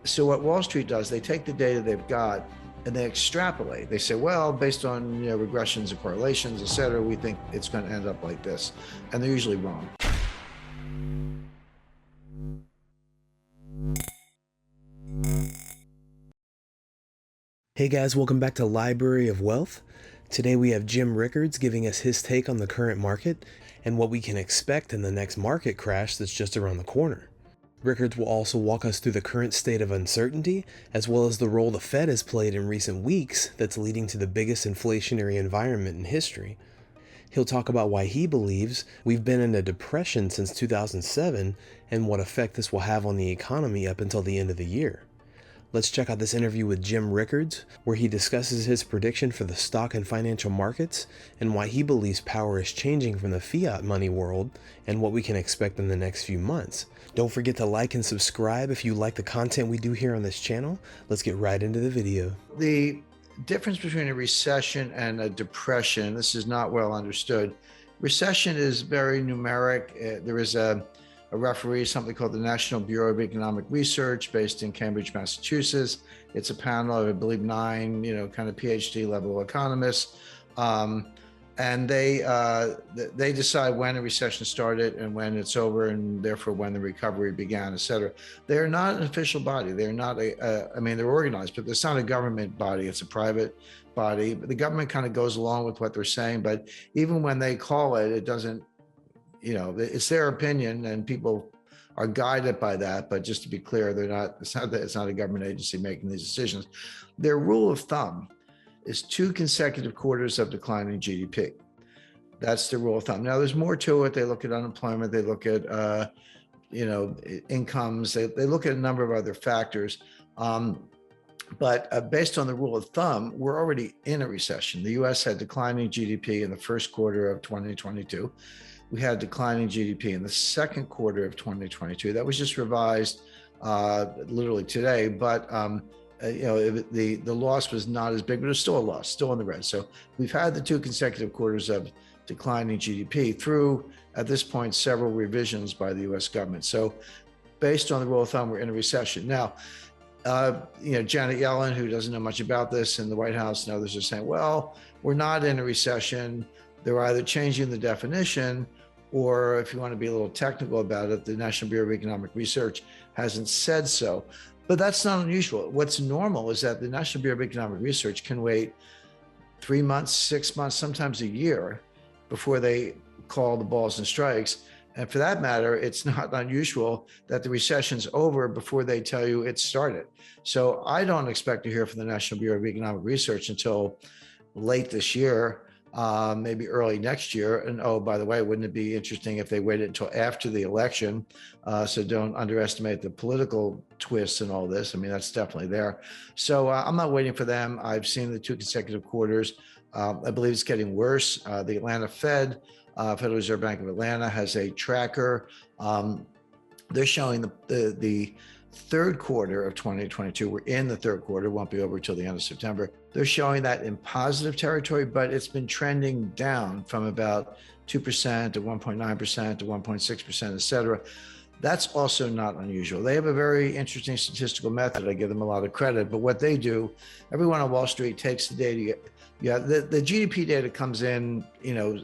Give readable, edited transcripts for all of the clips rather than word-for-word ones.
So what Wall Street does, they take the data they've got and they extrapolate. They say, well, based on regressions and correlations, et cetera, we think it's going to end up like this. And they're usually wrong. Hey guys, welcome back to Library of Wealth. Today we have Jim Rickards giving us his take on the current market and what we can expect in the next market crash that's just around the corner. Rickards will also walk us through the current state of uncertainty, as well as the role the Fed has played in recent weeks that's leading to the biggest inflationary environment in history. He'll talk about why he believes we've been in a depression since 2007 and what effect this will have on the economy up until the end of the year. Let's check out this interview with Jim Rickards, where he discusses his prediction for the stock and financial markets and why he believes power is changing from the fiat money world and what we can expect in the next few months. Don't forget to like and subscribe if you like the content we do here on this channel. Let's get right into the video. The difference between a recession and a depression, this is not well understood. Recession is very numeric. There is a referee, something called the National Bureau of Economic Research, based in Cambridge, Massachusetts. It's a panel of, I believe, 9, kind of PhD level economists. And they decide when a recession started and when it's over, and therefore when the recovery began, et cetera. They're not an official body. They're not they're organized, but it's not a government body. It's a private body. But the government kind of goes along with what they're saying. But even when they call it, it doesn't, it's their opinion and people are guided by that. But just to be clear, it's not a government agency making these decisions. Their rule of thumb is 2 consecutive quarters of declining GDP. That's the rule of thumb. Now, there's more to it. They look at unemployment. They look at, incomes. They look at a number of other factors. But based on the rule of thumb, we're already in a recession. The U.S. had declining GDP in the first quarter of 2022. We had declining GDP in the second quarter of 2022. That was just revised literally today. But the loss was not as big, but it's still a loss, still in the red. So we've had the 2 consecutive quarters of declining GDP through, at this point, several revisions by the U.S. government. So based on the rule of thumb, we're in a recession. Now, Janet Yellen, who doesn't know much about this, in the White House and others are saying, well, we're not in a recession. They're either changing the definition, or if you want to be a little technical about it, the National Bureau of Economic Research hasn't said so. But that's not unusual. What's normal is that the National Bureau of Economic Research can wait 3 months, 6 months, sometimes a year before they call the balls and strikes. And for that matter, it's not unusual that the recession's over before they tell you it started. So I don't expect to hear from the National Bureau of Economic Research until late this year, maybe early next year. And oh, by the way, wouldn't it be interesting if they waited until after the election? So don't underestimate the political twists and all this. I mean, that's definitely there. So I'm not waiting for them. I've seen the 2 consecutive quarters. I believe it's getting worse. The Atlanta Fed, Federal Reserve Bank of Atlanta, has a tracker. They're showing the third quarter of 2022. We're in the third quarter, won't be over until the end of September. They're showing that in positive territory, but it's been trending down from about 2% to 1.9% to 1.6%, et cetera. That's also not unusual. They have a very interesting statistical method. I give them a lot of credit, but what they do, everyone on Wall Street takes the data. Yeah, the GDP data comes in,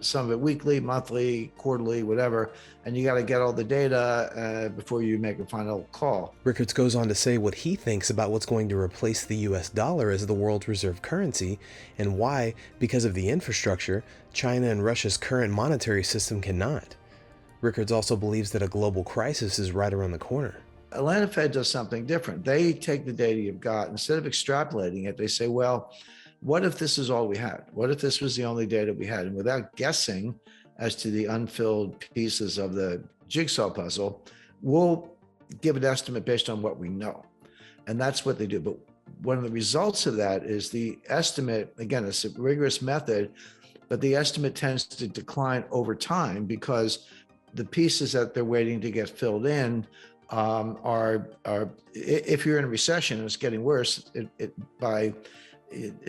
some of it weekly, monthly, quarterly, whatever, and you got to get all the data before you make a final call. Rickards goes on to say what he thinks about what's going to replace the US dollar as the world's reserve currency, and why, because of the infrastructure, China and Russia's current monetary system cannot. Rickards also believes that a global crisis is right around the corner. Atlanta Fed does something different. They take the data you've got, instead of extrapolating it, they say, well, what if this is all we had? What if this was the only data we had? And without guessing as to the unfilled pieces of the jigsaw puzzle, we'll give an estimate based on what we know. And that's what they do. But one of the results of that is the estimate, again, it's a rigorous method, but the estimate tends to decline over time because the pieces that they're waiting to get filled in are if you're in a recession and it's getting worse,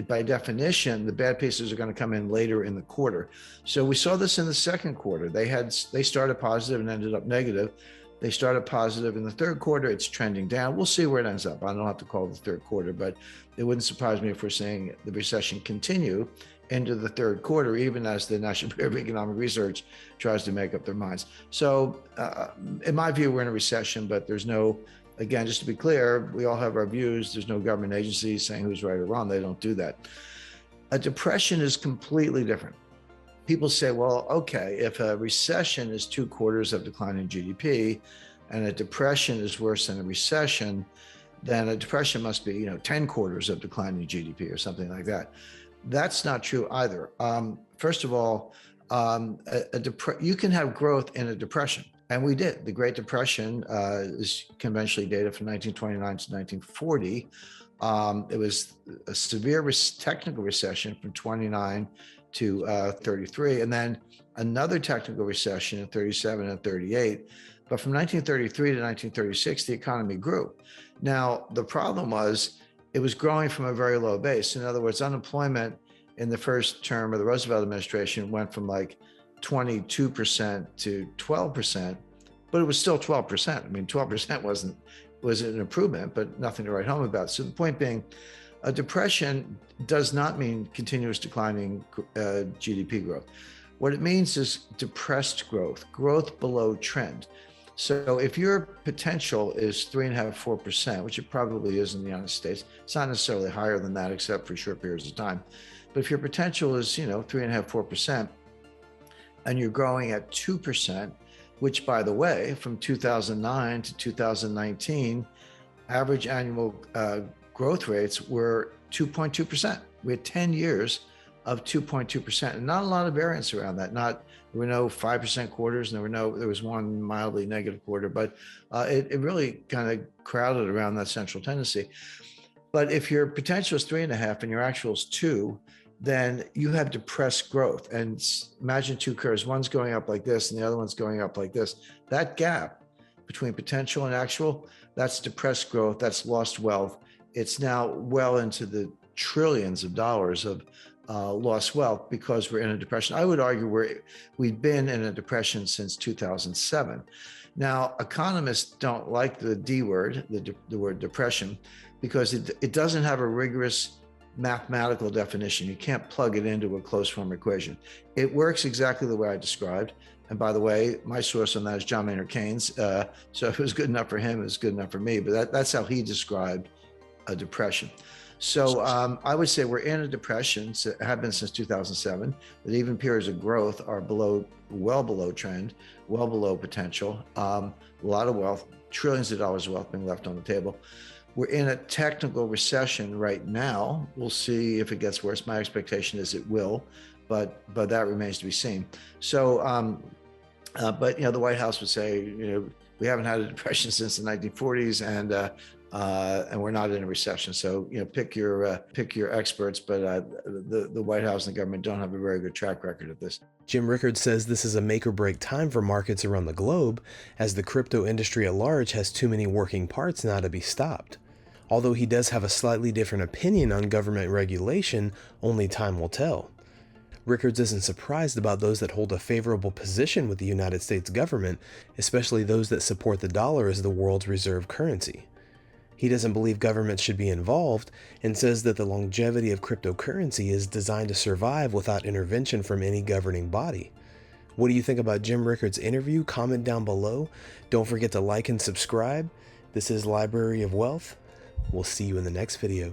by definition, the bad pieces are going to come in later in the quarter. So we saw this in the second quarter. They started positive and ended up negative. They started positive in the third quarter. It's trending down. We'll see where it ends up. I don't have to call the third quarter, but it wouldn't surprise me if we're seeing the recession continue into the third quarter, even as the National Bureau of Economic Research tries to make up their minds. So in my view, we're in a recession, but there's no, again, just to be clear, we all have our views. There's no government agencies saying who's right or wrong. They don't do that. A depression is completely different. People say, well, okay, if a recession is 2 quarters of declining GDP and a depression is worse than a recession, then a depression must be, 10 quarters of declining GDP or something like that. That's not true either. First of all, you can have growth in a depression. And we did. The Great Depression is conventionally dated from 1929 to 1940. It was a severe technical recession from 29 to 33, and then another technical recession in 37 and 38. But from 1933 to 1936, the economy grew. Now, the problem was it was growing from a very low base. In other words, unemployment in the first term of the Roosevelt administration went from like 22% to 12%, but it was still 12%. I mean, 12% was an improvement, but nothing to write home about. So the point being, a depression does not mean continuous declining GDP growth. What it means is depressed growth below trend. So if your potential is 3.5%, 4%, which it probably is in the United States, it's not necessarily higher than that except for short periods of time. But if your potential is, 3.5%, 4%, and you're growing at 2%, which by the way, from 2009 to 2019, average annual growth rates were 2.2%. We had 10 years of 2.2%, and not a lot of variance around that. There were no 5% quarters, there was one mildly negative quarter, but it really kind of crowded around that central tendency. But if your potential is 3.5 and your actual is 2, then you have depressed growth. And imagine 2 curves, one's going up like this and the other one's going up like this. That gap between potential and actual, that's depressed growth, that's lost wealth. It's now well into the trillions of dollars of lost wealth because we're in a depression. I would argue we've been in a depression since 2007. Now, economists don't like the D word, the word depression, because it doesn't have a rigorous mathematical definition. You can't plug it into a closed form equation. It works exactly the way I described. And by the way, my source on that is John Maynard Keynes. So if it was good enough for him, it was good enough for me. But that's how he described a depression. So I would say we're in a depression, have been since 2007, that even periods of growth are well below trend, well below potential, a lot of wealth, trillions of dollars of wealth being left on the table. We're in a technical recession right now. We'll see if it gets worse. My expectation is it will, but that remains to be seen. So, but the White House would say, we haven't had a depression since the 1940s, and we're not in a recession. So, pick your experts, but the White House and the government don't have a very good track record of this. Jim Rickards says this is a make or break time for markets around the globe, as the crypto industry at large has too many working parts now to be stopped. Although he does have a slightly different opinion on government regulation, only time will tell. Rickards isn't surprised about those that hold a favorable position with the United States government, especially those that support the dollar as the world's reserve currency. He doesn't believe governments should be involved and says that the longevity of cryptocurrency is designed to survive without intervention from any governing body. What do you think about Jim Rickards' interview? Comment down below. Don't forget to like and subscribe. This is Library of Wealth. We'll see you in the next video.